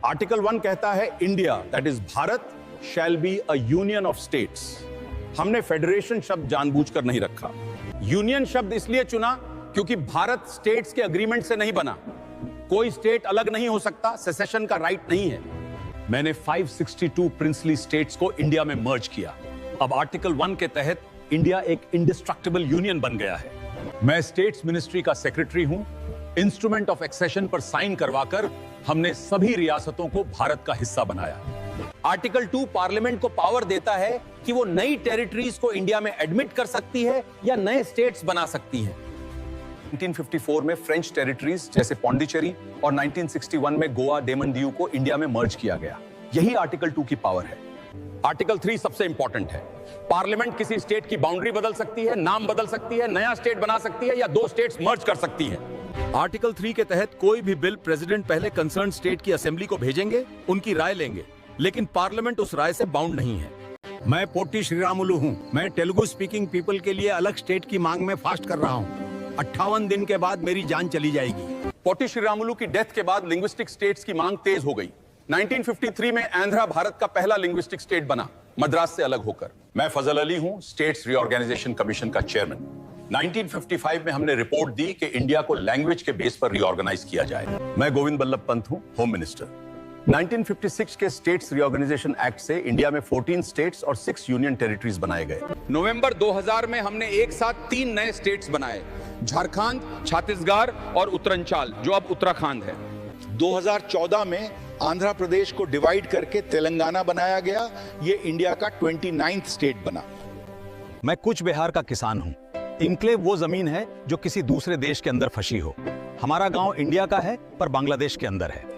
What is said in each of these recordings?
Article 1 कहता है India that is Bharat shall be a union of states. हमने federation शब्द जानबूझकर नहीं रखा। यूनियन शब्द इसलिए चुना क्योंकि भारत स्टेट्स के अग्रीमेंट से नहीं बना। कोई स्टेट अलग नहीं हो सकता, सेसेशन का राइट नहीं है। मैंने 562 प्रिंसली स्टेट्स को इंडिया में मर्ज किया। अब आर्टिकल 1 के तहत इंडिया एक इंडिस्ट्रक्टिबल यूनियन बन गया है। मैं स्टेट्स मिनिस्ट्री का सेक्रेटरी हूं। इंस्ट्रूमेंट ऑफ एक्सेशन पर साइन करवाकर हमने सभी रियासतों को भारत का हिस्सा बनाया। आर्टिकल 2 पार्लियामेंट को पावर देता है कि वो नई टेरिटरीज को इंडिया में एडमिट कर सकती है या नए स्टेट्स बना सकती है। 1954 में फ्रेंच टेरिटरीज जैसे पौंडीचेरी और 1961 में गोवा डेमन दीव को इंडिया में मर्ज किया गया। यही आर्टिकल 2 की पावर है। आर्टिकल 3 सबसे इंपॉर्टेंट है। पार्लियामेंट किसी स्टेट की बाउंड्री बदल सकती है, नाम बदल सकती है, नया स्टेट बना सकती है या 2 स्टेट्स मर्ज कर सकती है। आर्टिकल 3 के तहत कोई भी बिल प्रेसिडेंट पहले कंसर्न स्टेट की असेंबली को भेजेंगे, उनकी राय लेंगे, लेकिन पार्लियामेंट उस राय से बाउंड नहीं है। मैं पोट्टी श्रीरामुलु हूँ। मैं तेलुगु स्पीकिंग पीपल के लिए अलग स्टेट की मांग में फास्ट कर रहा हूँ। 58 दिन के बाद मेरी जान चली जाएगी। पोट्टी श्रीरामुलु की डेथ के बाद लिंग्विस्टिक स्टेट्स की मांग तेज हो गई। 1953 में आंध्रा भारत का पहला लिंग्विस्टिक स्टेट बना, मद्रास से अलग होकर। मैं फजल अली हूं, स्टेट्स रीऑर्गेनाइजेशन कमीशन का चेयरमैन। 1955 में हमने रिपोर्ट दी कि इंडिया को लैंग्वेज के बेस पर रीऑर्गेनाइज किया जाए। मैं गोविंद बल्लभ पंत हूं, होम मिनिस्टर। 1956 के स्टेट्स रीऑर्गेनाइजेशन एक्ट से इंडिया में 14 स्टेट्स और 6 यूनियन टेरिटरीज बनाए गए। नवंबर 2000 में हमने एक साथ 3 नए स्टेट्स बनाए, झारखंड, छत्तीसगढ़ और उत्तरांचल, जो अब उत्तराखंड है। 2014 में आंध्र प्रदेश को डिवाइड करके तेलंगाना बनाया गया। ये इंडिया का 29th स्टेट बना। मैं कूच बिहार का किसान हूँ। इनक्लेव वो जमीन है जो किसी दूसरे देश के अंदर फंसी हो। हमारा गांव इंडिया का है पर बांग्लादेश के अंदर है।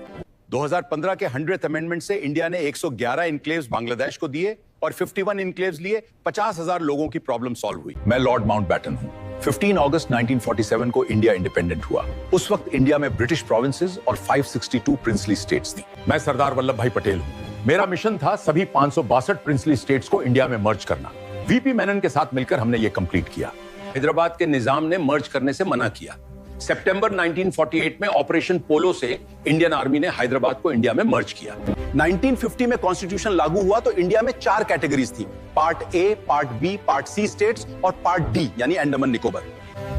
2015 के 100th अमेंडमेंट से इंडिया ने 111 इनक्लेव्स बांग्लादेश को दिए और 51 इनक्लेव्स लिए। 50,000 लोगों की प्रॉब्लम सॉल्व हुई। मैं लॉर्ड माउंटबेटन हूं। 15 अगस्त 1947 को इंडिया इंडिपेंडेंट हुआ। उस वक्त इंडिया में ब्रिटिश प्रोविंसेस और 562 प्रिंसली स्टेट्स थी। मैं सरदार वल्लभ भाई पटेल हूं। मेरा मिशन था सभी 562 प्रिंसली स्टेट्स को इंडिया में मर्ज करना। वीपी मेनन के साथ मिलकर हमने ये कंप्लीट किया। हैदराबाद के निजाम ने मर्ज करने से मना किया। सितंबर 1948 में ऑपरेशन पोलो से इंडियन आर्मी ने हैदराबाद को इंडिया में मर्ज किया। 1950 में कॉन्स्टिट्यूशन लागू हुआ तो इंडिया में 4 कैटेगरीज थी, part A, part B, part C states और पार्ट डी यानी अंडमान निकोबार।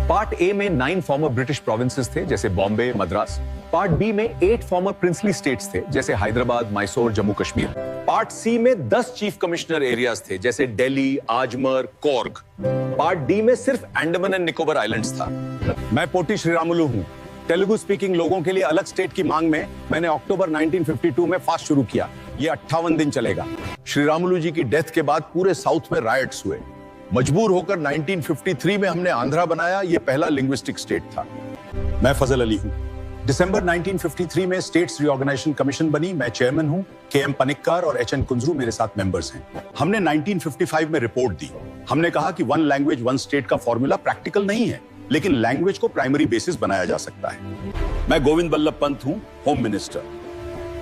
पार्ट ए में 9 फॉर्मर ब्रिटिश प्रोविंसेस थे जैसे बॉम्बे, मद्रास। पार्ट बी में 8 फॉर्मर प्रिंसली स्टेट्स थे जैसे हैदराबाद, मैसूर, जम्मू कश्मीर। पार्ट सी में 10 चीफ कमिश्नर एरियाज थे जैसे दिल्ली, आजमर, कोर्ग। पार्ट डी में सिर्फ अंडमान एंड निकोबार आइलैंड्स था। मैं पोट्टी श्रीरामुलु हूँ। तेलुगु स्पीकिंग लोगों के लिए अलग स्टेट की मांग में मैंने अक्टूबर 1952 में फास्ट शुरू किया। ये 58 दिन चलेगा। श्रीरामुलु जी की डेथ के बाद पूरे साउथ में रायट्स हुए। मजबूर होकर 1953 में हमने आंध्रा बनाया। ये पहला लिंग्विस्टिक स्टेट था। मैं फजल अली हूं। दिसंबर 1953 में स्टेट्स रीऑर्गेनाइजेशन कमीशन बनी। मैं चेयरमैन हूं। KM पनिक्कर और HN कुंजरू मेरे साथ मेंबर्स हैं। हमने 1955 में रिपोर्ट दी। हमने कहा कि 1 लैंग्वेज 1 स्टेट का फॉर्मूला प्रैक्टिकल नहीं है, लेकिन लैंग्वेज को प्राइमरी बेसिस बनाया जा सकता है। मैं गोविंद बल्लभ पंत हूं, होम मिनिस्टर।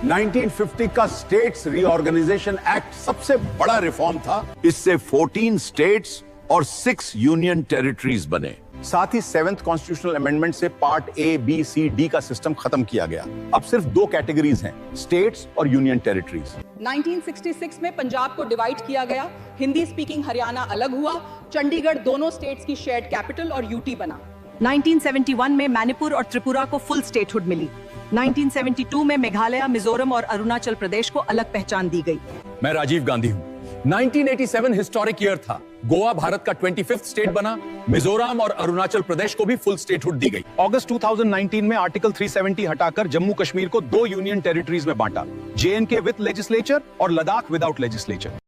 1950 का स्टेट्स रीऑर्गेनाइजेशन एक्ट सबसे बड़ा रिफॉर्म था। इससे 14 स्टेट्स और 6 यूनियन टेरिटरीज बने। साथ ही 7th कॉन्स्टिट्यूशनल अमेंडमेंट से part A, B, C, D का सिस्टम खत्म किया गया। अब सिर्फ 2 कैटेगरीज हैं, स्टेट्स और यूनियन टेरिटरीज। 1966 में पंजाब को डिवाइड किया गया। हिंदी स्पीकिंग हरियाणा अलग हुआ। चंडीगढ़ दोनों स्टेट्स की शेयर्ड कैपिटल और यूटी बना। 1971 में मणिपुर और त्रिपुरा को फुल स्टेटहुड मिली। 1972 में मेघालय, मिजोरम और अरुणाचल प्रदेश को अलग पहचान दी गई। मैं राजीव गांधी हूं। 1987 हिस्टोरिक ईयर था। गोवा भारत का 25th स्टेट बना। मिजोरम और अरुणाचल प्रदेश को भी फुल स्टेटहुड दी गई। अगस्त 2019 में आर्टिकल 370 हटाकर जम्मू कश्मीर को 2 यूनियन टेरिटरीज में बांटा, JNK विद लेजिस्लेचर और लद्दाख विदाउट लेजिस्लेचर।